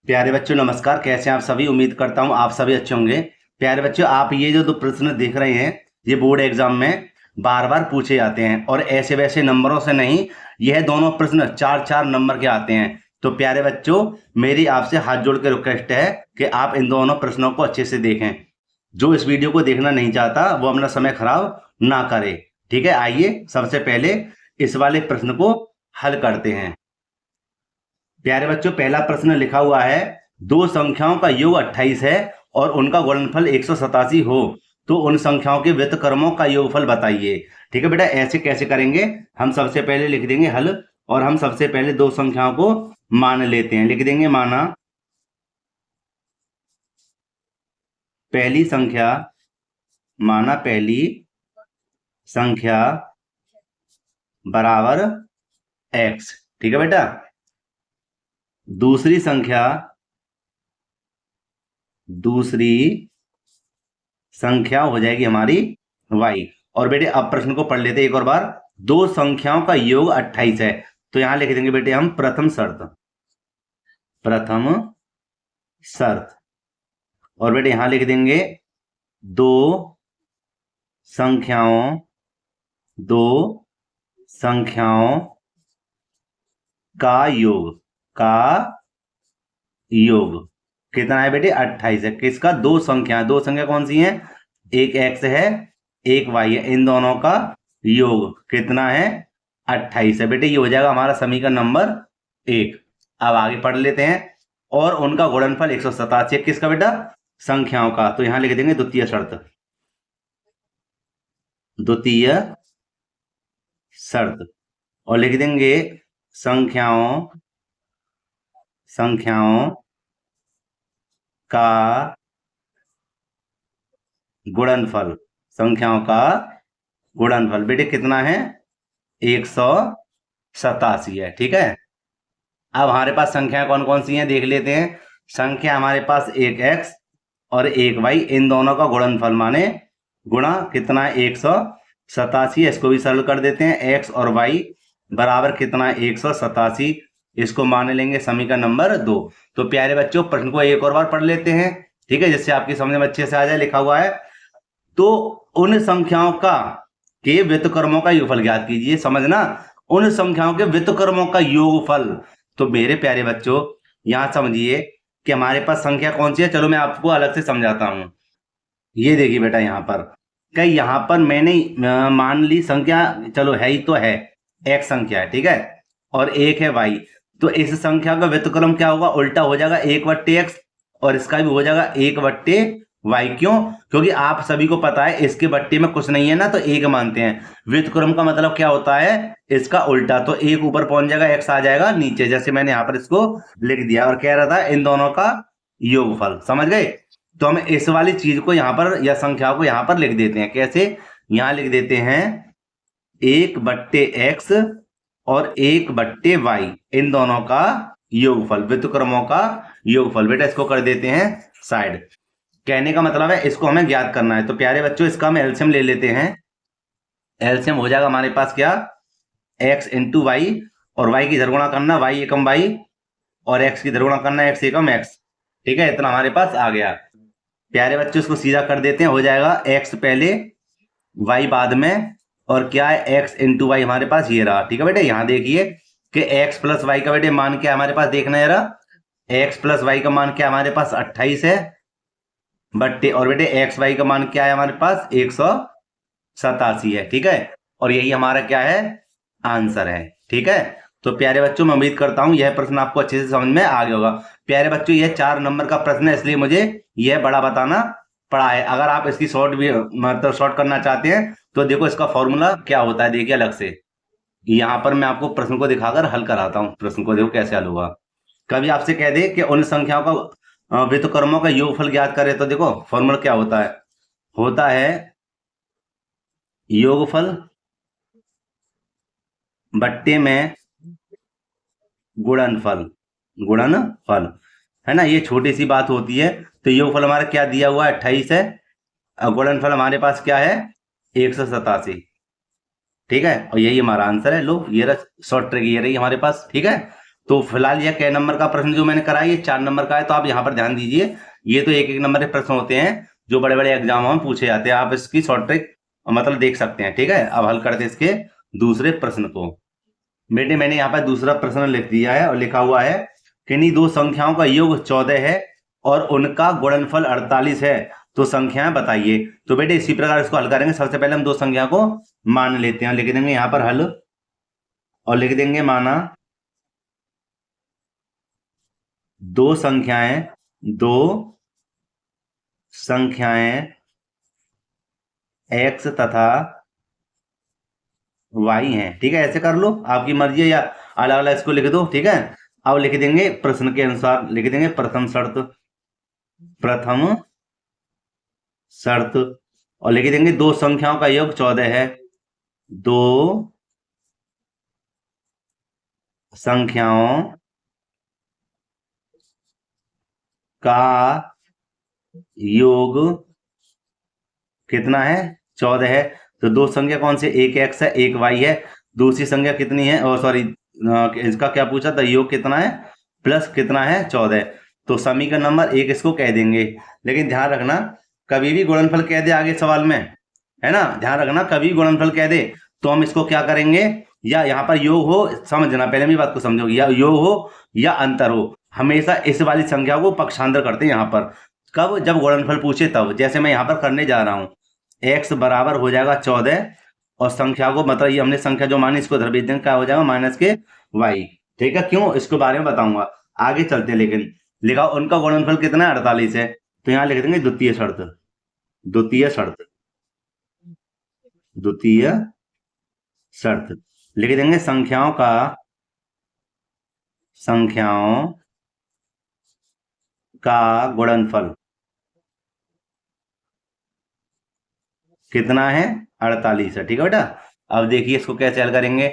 प्यारे बच्चों नमस्कार। कैसे हैं आप सभी? उम्मीद करता हूं आप सभी अच्छे होंगे। प्यारे बच्चों, आप ये जो दो प्रश्न देख रहे हैं ये बोर्ड एग्जाम में बार बार पूछे जाते हैं और ऐसे वैसे नंबरों से नहीं, यह दोनों प्रश्न 4-4 नंबर के आते हैं। तो प्यारे बच्चों, मेरी आपसे हाथ जोड़ के रिक्वेस्ट है कि आप इन दोनों प्रश्नों को अच्छे से देखें। जो इस वीडियो को देखना नहीं चाहता वो अपना समय खराब ना करे। ठीक है, आइए सबसे पहले इस वाले प्रश्न को हल करते हैं। प्यारे बच्चों, पहला प्रश्न लिखा हुआ है, दो संख्याओं का योग 28 है और उनका गुणनफल 187 हो तो उन संख्याओं के व्युत्क्रमों का योगफल बताइए। ठीक है बेटा, ऐसे कैसे करेंगे? हम सबसे पहले लिख देंगे हल और हम सबसे पहले दो संख्याओं को मान लेते हैं। लिख देंगे माना पहली संख्या, माना पहली संख्या बराबर x। ठीक है बेटा, दूसरी संख्या हो जाएगी हमारी y। और बेटे अब प्रश्न को पढ़ लेते हैं एक और बार। दो संख्याओं का योग 28 है तो यहां लिख देंगे बेटे हम प्रथम शर्त। और बेटे यहां लिख देंगे दो संख्याओं का योग कितना है बेटे? 28 है। किसका? दो संख्या कौन सी है? एक x है, एक y है। इन दोनों का योग कितना है? 28 है। बेटे ये हो जाएगा हमारा समीकरण नंबर 1। अब आगे पढ़ लेते हैं। और उनका गुणनफल 187 है। किसका बेटा? संख्याओं का। तो यहां लिख देंगे द्वितीय शर्त और लिख देंगे संख्याओं का गुणनफल बेटे कितना है? 187 है। ठीक है, अब हमारे पास संख्या कौन कौन सी हैं देख लेते हैं। संख्या हमारे पास एक x और एक y, इन दोनों का गुणनफल माने गुणा कितना है? 187। इसको भी सरल कर देते हैं। x और y बराबर कितना है? 187। इसको मान लेंगे समीकरण नंबर 2। तो प्यारे बच्चों, प्रश्न को एक और बार पढ़ लेते हैं, ठीक है, जिससे आपकी समझ में अच्छे से आ जाए। लिखा हुआ है, तो उन संख्याओं के व्युत्क्रमों का योगफल ज्ञात कीजिए। समझना, उन संख्याओं के व्युत्क्रमों का योगफल। तो मेरे प्यारे बच्चों, यहां समझिए कि हमारे पास संख्या कौन सी है। चलो मैं आपको अलग से समझाता हूं। ये देखिए बेटा, यहां पर मैंने मान ली संख्या, चलो है ही तो है, एक संख्या है, ठीक है, और एक है y। तो इस संख्या का व्युत्क्रम क्या होगा? उल्टा हो जाएगा, 1/x, और इसका भी हो जाएगा 1/y। क्यों? क्योंकि आप सभी को पता है इसके बट्टे में कुछ नहीं है ना, तो एक मानते हैं। व्युत्क्रम का मतलब क्या होता है? इसका उल्टा। तो एक ऊपर पहुंच जाएगा, x आ जाएगा नीचे, जैसे मैंने यहाँ पर इसको लिख दिया। और कह रहा था इन दोनों का योगफल। समझ गए? तो हम इस वाली चीज को यहां पर, या संख्या को यहां पर लिख देते हैं। कैसे? यहां लिख देते हैं 1/x और 1/y, इन दोनों का योगफल, व्युत्क्रमों का योगफल। बेटा इसको कर देते हैं साइड। कहने का मतलब है इसको हमें ज्ञात करना है। तो प्यारे बच्चों, इसका हम एलसीएम ले लेते हैं। एलसीएम हो जाएगा हमारे पास क्या? x इंटू वाई, और y की धरगुणा करना y एकम y, और x की धरगुणा करना x एकम x। ठीक है, इतना हमारे पास आ गया। प्यारे बच्चों, इसको सीधा कर देते हैं। हो जाएगा x पहले y बाद में, और क्या है? x इंटू वाई हमारे पास ये रहा। ठीक है बेटे, यहां देखिए कि x प्लस वाई का बेटे मान क्या है हमारे पास? देखना है जरा, x प्लस वाई का मान क्या है हमारे पास? 28 है बट्टे, और बेटे एक्स वाई का मान क्या है हमारे पास? 187 है। ठीक है, और यही हमारा क्या है? आंसर है। ठीक है, तो प्यारे बच्चों, मैं उम्मीद करता हूं यह प्रश्न आपको अच्छे से समझ में आ गया होगा। प्यारे बच्चों, यह 4 नंबर का प्रश्न है, इसलिए मुझे यह बड़ा बताना पड़ा है। अगर आप इसकी शॉर्ट भी मतलब शॉर्ट करना चाहते हैं तो देखो इसका फॉर्मूला क्या होता है, देखिए अलग से। यहां पर मैं आपको प्रश्न को दिखाकर हल कराता हूं। प्रश्न को देखो कैसे हल होगा। कभी आपसे कह दे कि उन संख्याओं का व्युत्क्रमों का योगफल ज्ञात करें, तो देखो फॉर्मूला क्या होता है योगफल बट्टे में गुणनफल है ना। ये छोटी सी बात होती है। तो योगफल हमारा क्या दिया हुआ है? 28 है, और गुणनफल हमारे पास क्या है? 187। ठीक है, और यही हमारा आंसर है। लो, ये रहा शॉर्ट ट्रिक, ये रही हमारे पास। ठीक है, तो फिलहाल यह कै नंबर का प्रश्न जो मैंने कराया ये 4 नंबर का है, तो आप यहाँ पर ध्यान दीजिए, ये तो 1-1 नंबर के प्रश्न होते हैं जो बड़े-बड़े एग्जामों में पूछे जाते हैं। आप इसकी शॉर्ट ट्रिक मतलब देख सकते हैं, ठीक है। अब हल करते हैं इसके दूसरे प्रश्न को। बेटे मैंने यहाँ पर दूसरा प्रश्न लिख दिया है और लिखा हुआ है किन्हीं दो संख्याओं का योग 14 है और उनका गुणनफल 48 है, तो संख्याएं बताइए। तो बेटे इसी प्रकार इसको हल करेंगे। सबसे पहले हम दो संख्या को मान लेते हैं, लिख देंगे यहाँ पर हल और लिख देंगे माना दो संख्याएं x तथा y हैं, ठीक है। ऐसे कर लो, आपकी मर्जी है, या अलग अलग इसको लिख दो, ठीक है। अब लिख देंगे प्रश्न के अनुसार, लिख देंगे प्रथम शर्त और लिख देंगे दो संख्याओं का योग 14 है, दो संख्याओं का योग कितना है, 14 है। तो दो संख्या कौन से, एक x है एक y है। दूसरी संख्या कितनी है, और सॉरी इसका क्या पूछा था, योग कितना है प्लस कितना है 14। तो समीकरण नंबर 1 इसको कह देंगे। लेकिन ध्यान रखना कभी भी गुणनफल कह दे आगे सवाल में, है ना, ध्यान रखना कभी गुणनफल कह दे तो हम इसको क्या करेंगे, या यहाँ पर योग हो, समझना पहले मेरी बात को समझो, या योग हो या अंतर हो, हमेशा इस वाली संख्या को पक्षांतर करते हैं यहाँ पर। कब, जब गुणनफल पूछे तब। जैसे मैं यहाँ पर करने जा रहा हूँ, x बराबर हो जाएगा 14 और संख्या को मतलब ये हमने संख्या जो मानी इसको इधर भेज देंगे, क्या हो जाएगा माइनस के y, ठीक है। क्यों, इसके बारे में बताऊंगा आगे चलते। लेकिन लिखा उनका गुणनफल कितना है, 48 है। तो यहाँ लिख देंगे द्वितीय शर्त लिख देंगे संख्याओं का गुणनफल कितना है, 48 है, ठीक है बेटा। अब देखिए इसको कैसे हल करेंगे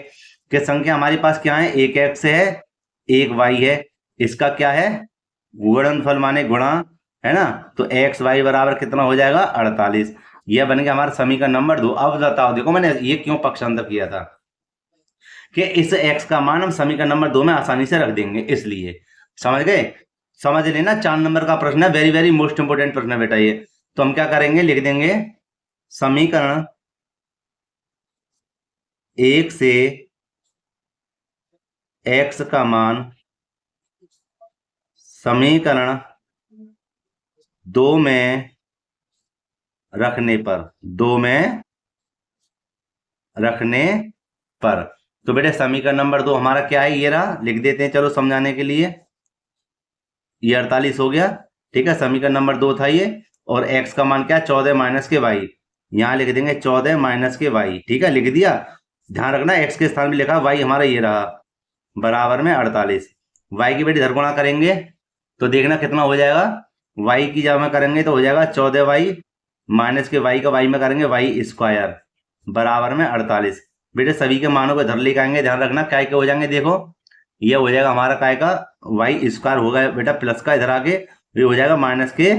कि संख्या हमारे पास क्या है, एक x है एक y है, इसका क्या है गुणनफल माने गुणा, है ना। तो x y बराबर कितना हो जाएगा 48। यह बन गया हमारा समीकरण नंबर 2। अब बताओ, देखो मैंने ये क्यों पक्षांतर किया था कि इस x का मान हम समीकरण नंबर 2 में आसानी से रख देंगे, इसलिए। समझ गए, समझ लेना 4 नंबर का प्रश्न है, वेरी वेरी मोस्ट इंपोर्टेंट प्रश्न है बेटा ये। तो हम क्या करेंगे, लिख देंगे समीकरण 1 से x का मान समीकरण 2 में रखने पर तो बेटे समीकरण नंबर 2 हमारा क्या है, ये रहा, लिख देते हैं चलो समझाने के लिए। ये 48 हो गया, ठीक है, समीकरण नंबर 2 था ये। और x का मान क्या, 14 माइनस के y, यहाँ लिख देंगे 14 माइनस के y, ठीक है, लिख दिया। ध्यान रखना x के स्थान में लिखा, y हमारा ये रहा बराबर में 48। y की बेटी इधर गुणा करेंगे तो देखना कितना हो जाएगा, y की जब में करेंगे तो हो जाएगा 14y माइनस के y का y में करेंगे y स्क्वायर बराबर में 48। बेटे सभी के मानों को इधर लेकर आएंगे, ध्यान रखना काय के हो जाएंगे, देखो ये हो जाएगा हमारा काय का y स्क्वायर होगा बेटा प्लस का, इधर आके ये हो जाएगा माइनस के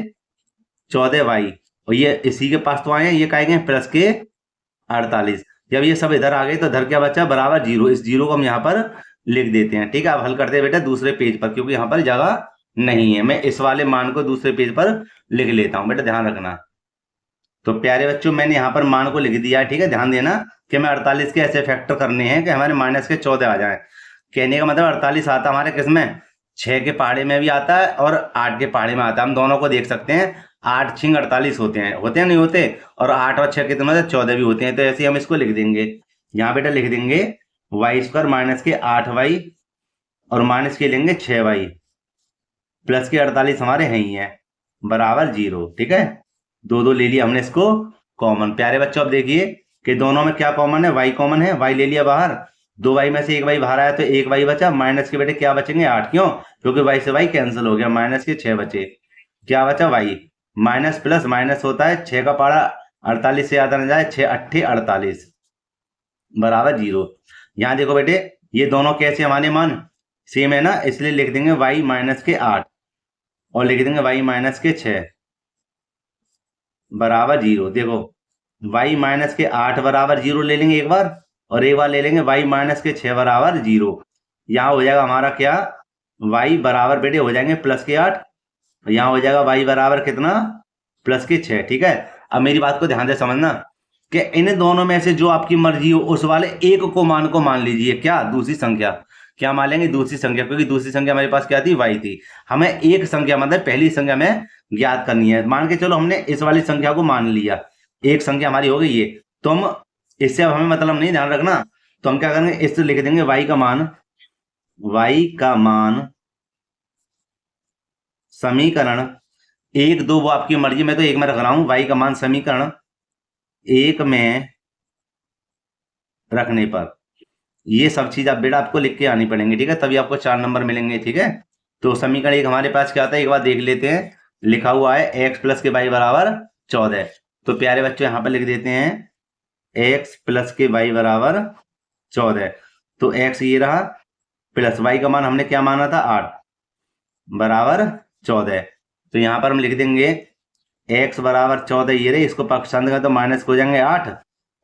14y और ये इसी के पास तो आए हैं, ये काय के प्लस के 48। जब ये सब इधर आ गए तो इधर क्या बचा बराबर 0। इस 0 को हम यहाँ पर लिख देते हैं, ठीक है। अब हल करते हैं बेटा दूसरे पेज पर, क्योंकि यहाँ पर जगह नहीं है। मैं इस वाले मान को दूसरे पेज पर लिख लेता हूं, बेटा ध्यान रखना। तो प्यारे बच्चों मैंने यहाँ पर मान को लिख दिया है, ठीक है। ध्यान देना कि मैं 48 के ऐसे फैक्टर करने हैं कि हमारे माइनस के 14 आ जाए। कहने का मतलब 48 आता हमारे किसमें, 6 के पहाड़े में भी आता है और 8 के पहाड़े में आता है। हम दोनों को देख सकते हैं, 8 6 48 होते हैं नहीं होते, और 8 और 6 कितने होते हैं 14 भी होते हैं। तो ऐसे हम इसको लिख देंगे, यहाँ बेटा लिख देंगे वाई स्क्वायर माइनस के 8y और माइनस के लेंगे 6y प्लस के 48 हमारे हैं ही है बराबर 0, ठीक है। दो दो ले लिया हमने इसको कॉमन। प्यारे बच्चों अब देखिए कि दोनों में क्या कॉमन है, y कॉमन है, y ले लिया बाहर, 2y में से एक y बाहर आया तो एक y बचा, माइनस के बेटे क्या बचेंगे 8, क्यों, क्योंकि y से y कैंसिल हो गया, माइनस के 6 बचे, क्या बचा y, माइनस प्लस माइनस होता है 6 का पारा 48 से याद न जाए, 6 8 48 बराबर 0। यहाँ देखो बेटे ये दोनों कैसे हमारे मान सेम है ना, इसलिए लिख देंगे y माइनस के 8 और लिख देंगे y माइनस के 6 बराबर 0। देखो y माइनस के 8 बराबर 0 ले लेंगे एक बार, और एक बार ले लेंगे y माइनस के 6 बराबर 0। यहाँ हो जाएगा हमारा क्या, y बराबर बेटे हो जाएंगे प्लस के 8, यहाँ हो जाएगा y बराबर कितना, प्लस के 6। ठीक है, अब मेरी बात को ध्यान से समझना कि इन दोनों में से जो आपकी मर्जी हो उस वाले एक को मान लीजिए क्या, दूसरी संख्या। क्या मान लेंगे, दूसरी संख्या, क्योंकि दूसरी संख्या हमारे पास क्या थी, y थी। हमें एक संख्या मतलब पहली संख्या में ज्ञात करनी है। मान के चलो हमने इस वाली संख्या को मान लिया, एक संख्या हमारी हो गई ये, तो हम इससे अब हमें मतलब नहीं, ध्यान रखना। तो हम क्या करेंगे, इससे लिख देंगे y का मान समीकरण 1 2, वो आपकी मर्जी, मैं तो एक में रख रहा हूं, y का मान समीकरण 1 में रखने पर ये सब चीज आप बेटा आपको लिख के आनी पड़ेंगी। ठीक है, तभी आपको 4 नंबर मिलेंगे। ठीक है, तो समीकरण 1 हमारे पास क्या आता है, एक बार देख लेते हैं। लिखा हुआ है x प्लस के y बराबर 14। तो प्यारे बच्चों यहां पर लिख देते हैं x प्लस के y बराबर 14। तो x ये रहा, प्लस y का मान हमने क्या माना था, 8 बराबर 14। तो यहां पर हम लिख देंगे x बराबर 14 ये रहे, इसको पक्षांतर करें तो माइनस हो जाएंगे 8,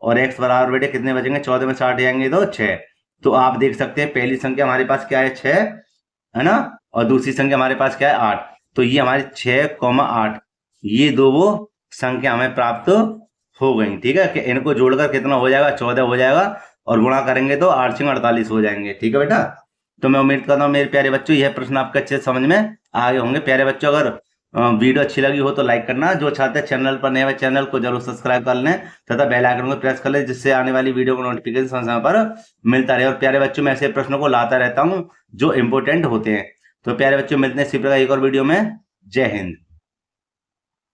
और x बराबर बेटे कितने बचेंगे, 14 में 60 जाएंगे तो 6। तो आप देख सकते हैं पहली संख्या हमारे पास क्या है, 6 है ना, और दूसरी संख्या हमारे पास क्या है, 8। तो ये हमारी 6,8 ये दो वो संख्या हमें प्राप्त हो गई। ठीक है, कि इनको जोड़कर कितना हो जाएगा, 14 हो जाएगा, और गुणा करेंगे तो 8 6 48 हो जाएंगे। ठीक है बेटा, तो मैं उम्मीद करता हूँ मेरे प्यारे बच्चों यह प्रश्न आपके अच्छे समझ में आ गए होंगे। प्यारे बच्चों अगर वीडियो अच्छी लगी हो तो लाइक करना, जो चाहते हैं चैनल पर नए हुए चैनल को जरूर सब्सक्राइब कर लें तथा बेल आइकन को प्रेस कर लें, जिससे आने वाली वीडियो को नोटिफिकेशन समय पर मिलता रहे। और प्यारे बच्चों मैं ऐसे प्रश्नों को लाता रहता हूं जो इंपोर्टेंट होते हैं। तो प्यारे बच्चों मिलते हैं इसी प्रकार एक और वीडियो में। जय हिंद।